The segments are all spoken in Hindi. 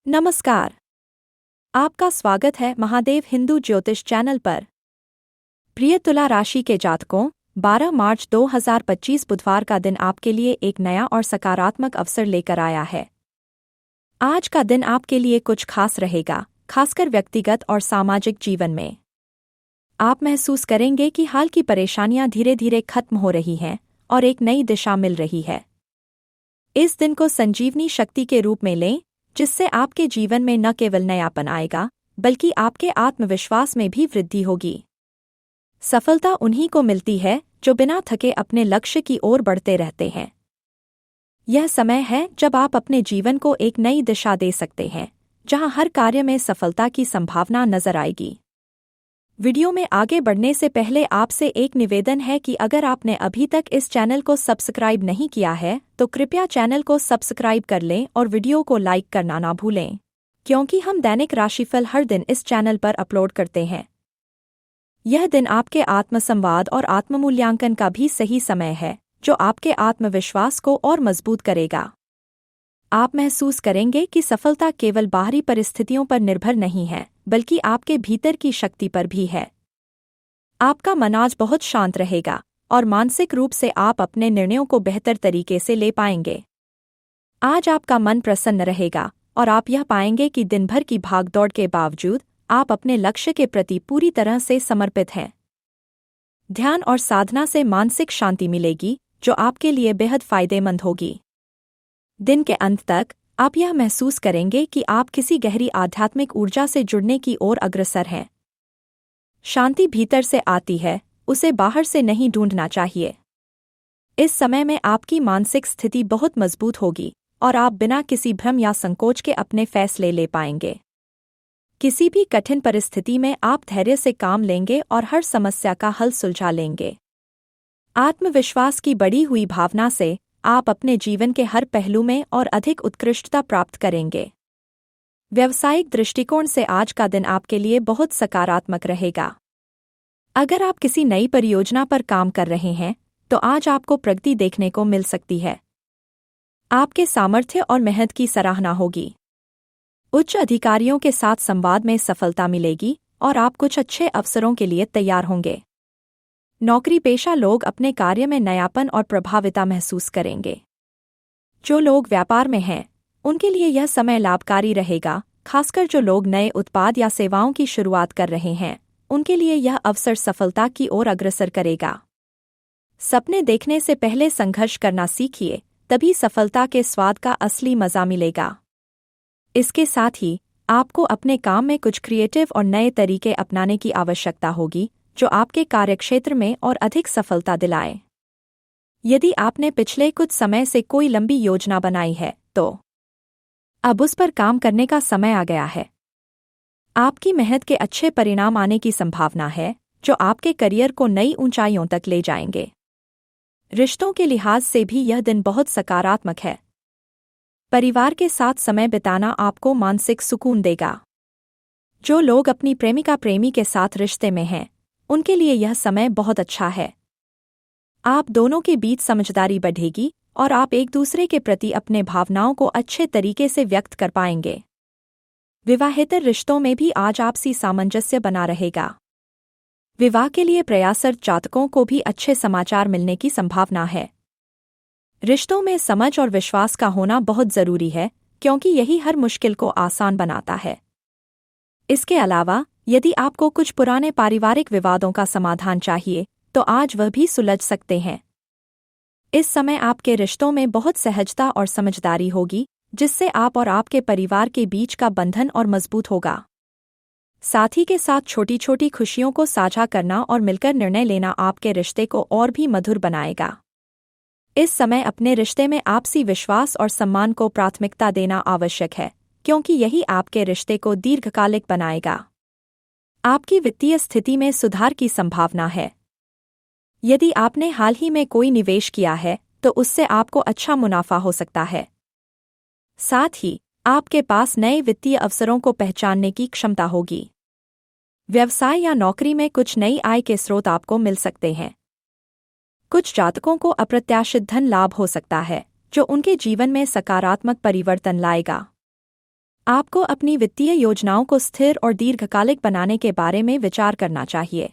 नमस्कार। आपका स्वागत है महादेव हिंदू ज्योतिष चैनल पर। प्रिय तुला राशि के जातकों, 12 मार्च 2025 बुधवार का दिन आपके लिए एक नया और सकारात्मक अवसर लेकर आया है। आज का दिन आपके लिए कुछ खास रहेगा, खासकर व्यक्तिगत और सामाजिक जीवन में। आप महसूस करेंगे कि हाल की परेशानियां धीरे धीरे खत्म हो रही हैं और एक नई दिशा मिल रही है। इस दिन को संजीवनी शक्ति के रूप में लें, जिससे आपके जीवन में न केवल नयापन आएगा, बल्कि आपके आत्मविश्वास में भी वृद्धि होगी। सफलता उन्हीं को मिलती है जो बिना थके अपने लक्ष्य की ओर बढ़ते रहते हैं। यह समय है जब आप अपने जीवन को एक नई दिशा दे सकते हैं, जहां हर कार्य में सफलता की संभावना नजर आएगी। वीडियो में आगे बढ़ने से पहले आपसे एक निवेदन है कि अगर आपने अभी तक इस चैनल को सब्सक्राइब नहीं किया है तो कृपया चैनल को सब्सक्राइब कर लें और वीडियो को लाइक करना ना भूलें, क्योंकि हम दैनिक राशिफल हर दिन इस चैनल पर अपलोड करते हैं। यह दिन आपके आत्मसंवाद और आत्ममूल्यांकन का भी सही समय है, जो आपके आत्मविश्वास को और मजबूत करेगा। आप महसूस करेंगे कि सफलता केवल बाहरी परिस्थितियों पर निर्भर नहीं है, बल्कि आपके भीतर की शक्ति पर भी है। आपका मन आज बहुत शांत रहेगा और मानसिक रूप से आप अपने निर्णयों को बेहतर तरीके से ले पाएंगे। आज आपका मन प्रसन्न रहेगा और आप यह पाएंगे कि दिन भर की भागदौड़ के बावजूद आप अपने लक्ष्य के प्रति पूरी तरह से समर्पित हैं। ध्यान और साधना से मानसिक शांति मिलेगी, जो आपके लिए बेहद फायदेमंद होगी। दिन के अंत तक आप यह महसूस करेंगे कि आप किसी गहरी आध्यात्मिक ऊर्जा से जुड़ने की ओर अग्रसर हैं। शांति भीतर से आती है, उसे बाहर से नहीं ढूंढना चाहिए। इस समय में आपकी मानसिक स्थिति बहुत मजबूत होगी और आप बिना किसी भ्रम या संकोच के अपने फैसले ले पाएंगे। किसी भी कठिन परिस्थिति में आप धैर्य से काम लेंगे और हर समस्या का हल सुलझा लेंगे। आत्मविश्वास की बढ़ी हुई भावना से आप अपने जीवन के हर पहलू में और अधिक उत्कृष्टता प्राप्त करेंगे। व्यावसायिक दृष्टिकोण से आज का दिन आपके लिए बहुत सकारात्मक रहेगा। अगर आप किसी नई परियोजना पर काम कर रहे हैं, तो आज आपको प्रगति देखने को मिल सकती है। आपके सामर्थ्य और मेहनत की सराहना होगी। उच्च अधिकारियों के साथ संवाद में सफलता मिलेगी और आप कुछ अच्छे अवसरों के लिए तैयार होंगे। नौकरी पेशा लोग अपने कार्य में नयापन और प्रभाविता महसूस करेंगे। जो लोग व्यापार में हैं, उनके लिए यह समय लाभकारी रहेगा, खासकर जो लोग नए उत्पाद या सेवाओं की शुरुआत कर रहे हैं, उनके लिए यह अवसर सफलता की ओर अग्रसर करेगा। सपने देखने से पहले संघर्ष करना सीखिए, तभी सफलता के स्वाद का असली मजा मिलेगा। इसके साथ ही आपको अपने काम में कुछ क्रिएटिव और नए तरीके अपनाने की आवश्यकता होगी, जो आपके कार्यक्षेत्र में और अधिक सफलता दिलाए। यदि आपने पिछले कुछ समय से कोई लंबी योजना बनाई है, तो अब उस पर काम करने का समय आ गया है। आपकी मेहनत के अच्छे परिणाम आने की संभावना है, जो आपके करियर को नई ऊंचाइयों तक ले जाएंगे। रिश्तों के लिहाज से भी यह दिन बहुत सकारात्मक है। परिवार के साथ समय बिताना आपको मानसिक सुकून देगा। जो लोग अपनी प्रेमिका प्रेमी के साथ रिश्ते में हैं, उनके लिए यह समय बहुत अच्छा है। आप दोनों के बीच समझदारी बढ़ेगी और आप एक दूसरे के प्रति अपने भावनाओं को अच्छे तरीके से व्यक्त कर पाएंगे। विवाहेतर रिश्तों में भी आज आपसी सामंजस्य बना रहेगा। विवाह के लिए प्रयासरत जातकों को भी अच्छे समाचार मिलने की संभावना है। रिश्तों में समझ और विश्वास का होना बहुत जरूरी है, क्योंकि यही हर मुश्किल को आसान बनाता है। इसके अलावा यदि आपको कुछ पुराने पारिवारिक विवादों का समाधान चाहिए, तो आज वह भी सुलझ सकते हैं। इस समय आपके रिश्तों में बहुत सहजता और समझदारी होगी, जिससे आप और आपके परिवार के बीच का बंधन और मजबूत होगा। साथी के साथ छोटी छोटी खुशियों को साझा करना और मिलकर निर्णय लेना आपके रिश्ते को और भी मधुर बनाएगा। इस समय अपने रिश्ते में आपसी विश्वास और सम्मान को प्राथमिकता देना आवश्यक है, क्योंकि यही आपके रिश्ते को दीर्घकालिक बनाएगा। आपकी वित्तीय स्थिति में सुधार की संभावना है। यदि आपने हाल ही में कोई निवेश किया है, तो उससे आपको अच्छा मुनाफा हो सकता है। साथ ही आपके पास नए वित्तीय अवसरों को पहचानने की क्षमता होगी। व्यवसाय या नौकरी में कुछ नई आय के स्रोत आपको मिल सकते हैं। कुछ जातकों को अप्रत्याशित धन लाभ हो सकता है, जो उनके जीवन में सकारात्मक परिवर्तन लाएगा। आपको अपनी वित्तीय योजनाओं को स्थिर और दीर्घकालिक बनाने के बारे में विचार करना चाहिए।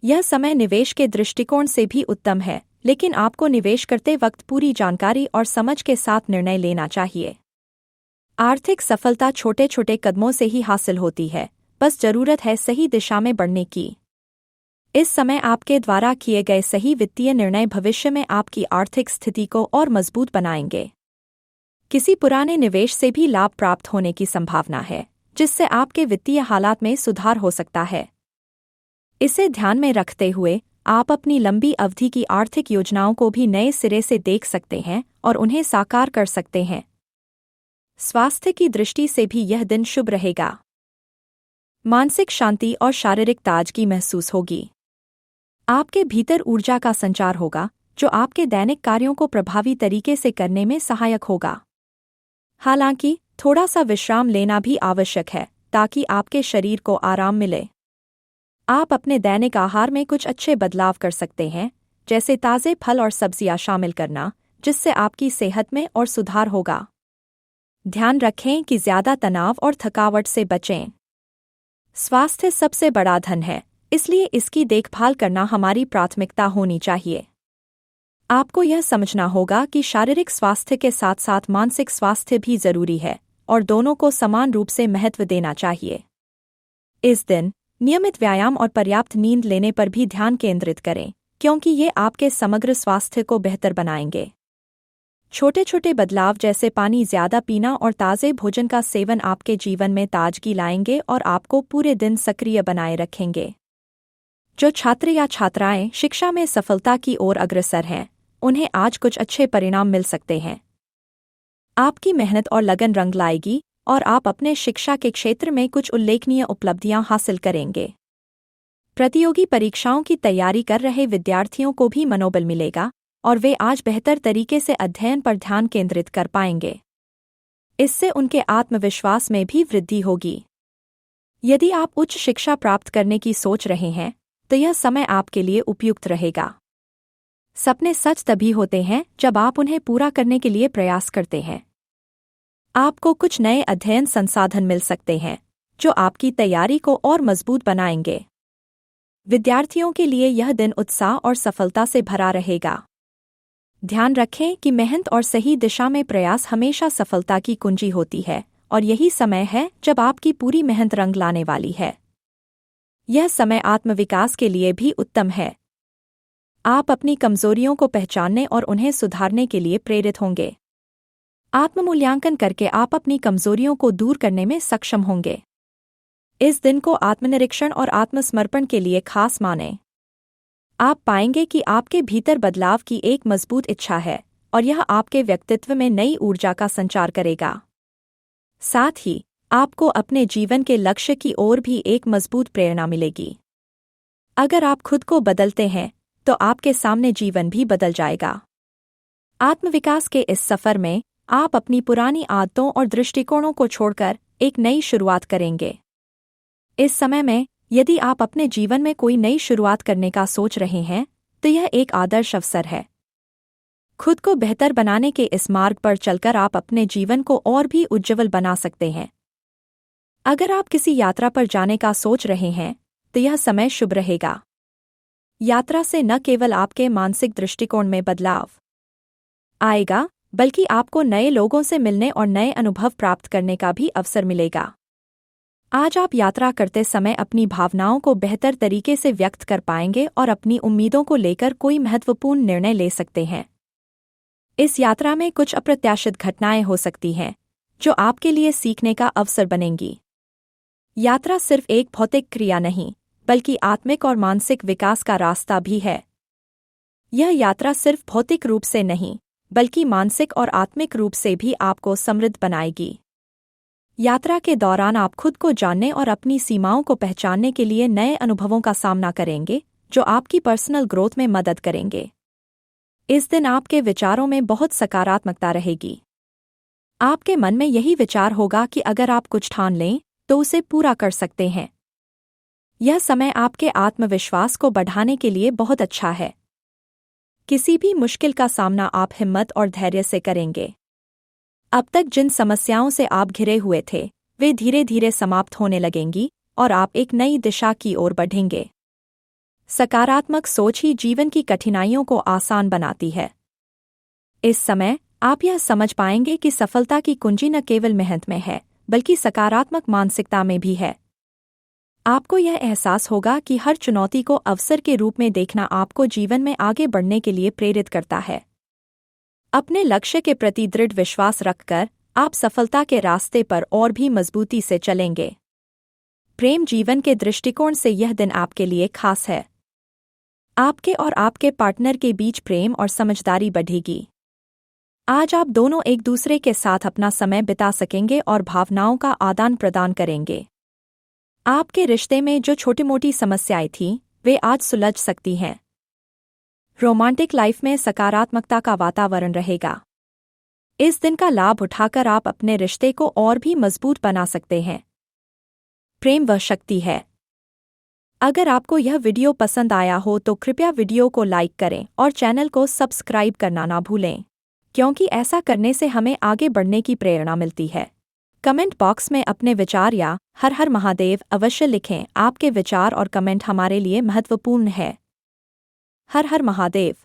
यह समय निवेश के दृष्टिकोण से भी उत्तम है, लेकिन आपको निवेश करते वक्त पूरी जानकारी और समझ के साथ निर्णय लेना चाहिए। आर्थिक सफलता छोटे छोटे कदमों से ही हासिल होती है, बस जरूरत है सही दिशा में बढ़ने की। इस समय आपके द्वारा किए गए सही वित्तीय निर्णय भविष्य में आपकी आर्थिक स्थिति को और मजबूत बनाएंगे। किसी पुराने निवेश से भी लाभ प्राप्त होने की संभावना है, जिससे आपके वित्तीय हालात में सुधार हो सकता है। इसे ध्यान में रखते हुए आप अपनी लंबी अवधि की आर्थिक योजनाओं को भी नए सिरे से देख सकते हैं और उन्हें साकार कर सकते हैं। स्वास्थ्य की दृष्टि से भी यह दिन शुभ रहेगा। मानसिक शांति और शारीरिक ताजगी महसूस होगी। आपके भीतर ऊर्जा का संचार होगा, जो आपके दैनिक कार्यों को प्रभावी तरीके से करने में सहायक होगा। हालांकि थोड़ा सा विश्राम लेना भी आवश्यक है, ताकि आपके शरीर को आराम मिले। आप अपने दैनिक आहार में कुछ अच्छे बदलाव कर सकते हैं, जैसे ताज़े फल और सब्जियां शामिल करना, जिससे आपकी सेहत में और सुधार होगा। ध्यान रखें कि ज़्यादा तनाव और थकावट से बचें। स्वास्थ्य सबसे बड़ा धन है, इसलिए इसकी देखभाल करना हमारी प्राथमिकता होनी चाहिए। आपको यह समझना होगा कि शारीरिक स्वास्थ्य के साथ साथ मानसिक स्वास्थ्य भी जरूरी है, और दोनों को समान रूप से महत्व देना चाहिए। इस दिन नियमित व्यायाम और पर्याप्त नींद लेने पर भी ध्यान केंद्रित करें, क्योंकि ये आपके समग्र स्वास्थ्य को बेहतर बनाएंगे। छोटे छोटे बदलाव जैसे पानी ज्यादा पीना और ताज़े भोजन का सेवन आपके जीवन में ताजगी लाएंगे और आपको पूरे दिन सक्रिय बनाए रखेंगे। जो छात्र या छात्राएं शिक्षा में सफलता की ओर अग्रसर हैं, उन्हें आज कुछ अच्छे परिणाम मिल सकते हैं। आपकी मेहनत और लगन रंग लाएगी और आप अपने शिक्षा के क्षेत्र में कुछ उल्लेखनीय उपलब्धियां हासिल करेंगे। प्रतियोगी परीक्षाओं की तैयारी कर रहे विद्यार्थियों को भी मनोबल मिलेगा और वे आज बेहतर तरीके से अध्ययन पर ध्यान केंद्रित कर पाएंगे। इससे उनके आत्मविश्वास में भी वृद्धि होगी। यदि आप उच्च शिक्षा प्राप्त करने की सोच रहे हैं, तो यह समय आपके लिए उपयुक्त रहेगा। सपने सच तभी होते हैं जब आप उन्हें पूरा करने के लिए प्रयास करते हैं। आपको कुछ नए अध्ययन संसाधन मिल सकते हैं, जो आपकी तैयारी को और मजबूत बनाएंगे। विद्यार्थियों के लिए यह दिन उत्साह और सफलता से भरा रहेगा। ध्यान रखें कि मेहनत और सही दिशा में प्रयास हमेशा सफलता की कुंजी होती है, और यही समय है जब आपकी पूरी मेहनत रंग लाने वाली है। यह समय आत्मविकास के लिए भी उत्तम है। आप अपनी कमजोरियों को पहचानने और उन्हें सुधारने के लिए प्रेरित होंगे। आत्ममूल्यांकन करके आप अपनी कमजोरियों को दूर करने में सक्षम होंगे। इस दिन को आत्मनिरीक्षण और आत्मसमर्पण के लिए खास मानें। आप पाएंगे कि आपके भीतर बदलाव की एक मजबूत इच्छा है, और यह आपके व्यक्तित्व में नई ऊर्जा का संचार करेगा। साथ ही आपको अपने जीवन के लक्ष्य की ओर भी एक मजबूत प्रेरणा मिलेगी। अगर आप खुद को बदलते हैं, तो आपके सामने जीवन भी बदल जाएगा। आत्मविकास के इस सफर में आप अपनी पुरानी आदतों और दृष्टिकोणों को छोड़कर एक नई शुरुआत करेंगे। इस समय में यदि आप अपने जीवन में कोई नई शुरुआत करने का सोच रहे हैं, तो यह एक आदर्श अवसर है। खुद को बेहतर बनाने के इस मार्ग पर चलकर आप अपने जीवन को और भी उज्ज्वल बना सकते हैं। अगर आप किसी यात्रा पर जाने का सोच रहे हैं, तो यह समय शुभ रहेगा। यात्रा से न केवल आपके मानसिक दृष्टिकोण में बदलाव आएगा, बल्कि आपको नए लोगों से मिलने और नए अनुभव प्राप्त करने का भी अवसर मिलेगा। आज आप यात्रा करते समय अपनी भावनाओं को बेहतर तरीके से व्यक्त कर पाएंगे और अपनी उम्मीदों को लेकर कोई महत्वपूर्ण निर्णय ले सकते हैं। इस यात्रा में कुछ अप्रत्याशित घटनाएं हो सकती हैं, जो आपके लिए सीखने का अवसर बनेंगी। यात्रा सिर्फ एक भौतिक क्रिया नहीं, बल्कि आत्मिक और मानसिक विकास का रास्ता भी है। यह यात्रा सिर्फ भौतिक रूप से नहीं, बल्कि मानसिक और आत्मिक रूप से भी आपको समृद्ध बनाएगी। यात्रा के दौरान आप खुद को जानने और अपनी सीमाओं को पहचानने के लिए नए अनुभवों का सामना करेंगे, जो आपकी पर्सनल ग्रोथ में मदद करेंगे। इस दिन आपके विचारों में बहुत सकारात्मकता रहेगी। आपके मन में यही विचार होगा कि अगर आप कुछ ठान लें, तो उसे पूरा कर सकते हैं। यह समय आपके आत्मविश्वास को बढ़ाने के लिए बहुत अच्छा है। किसी भी मुश्किल का सामना आप हिम्मत और धैर्य से करेंगे। अब तक जिन समस्याओं से आप घिरे हुए थे वे धीरे धीरे समाप्त होने लगेंगी और आप एक नई दिशा की ओर बढ़ेंगे। सकारात्मक सोच ही जीवन की कठिनाइयों को आसान बनाती है। इस समय आप यह समझ पाएंगे कि सफलता की कुंजी न केवल मेहनत में है बल्कि सकारात्मक मानसिकता में भी है। आपको यह एहसास होगा कि हर चुनौती को अवसर के रूप में देखना आपको जीवन में आगे बढ़ने के लिए प्रेरित करता है। अपने लक्ष्य के प्रति दृढ़ विश्वास रखकर आप सफलता के रास्ते पर और भी मजबूती से चलेंगे। प्रेम जीवन के दृष्टिकोण से यह दिन आपके लिए खास है। आपके और आपके पार्टनर के बीच प्रेम और समझदारी बढ़ेगी। आज आप दोनों एक दूसरे के साथ अपना समय बिता सकेंगे और भावनाओं का आदान प्रदान करेंगे। आपके रिश्ते में जो छोटी मोटी समस्याएं थीं वे आज सुलझ सकती हैं। रोमांटिक लाइफ में सकारात्मकता का वातावरण रहेगा। इस दिन का लाभ उठाकर आप अपने रिश्ते को और भी मजबूत बना सकते हैं। प्रेम वह शक्ति है। अगर आपको यह वीडियो पसंद आया हो तो कृपया वीडियो को लाइक करें और चैनल को सब्सक्राइब करना ना भूलें, क्योंकि ऐसा करने से हमें आगे बढ़ने की प्रेरणा मिलती है। कमेंट बॉक्स में अपने विचार या हर हर महादेव अवश्य लिखें। आपके विचार और कमेंट हमारे लिए महत्वपूर्ण है। हर हर महादेव।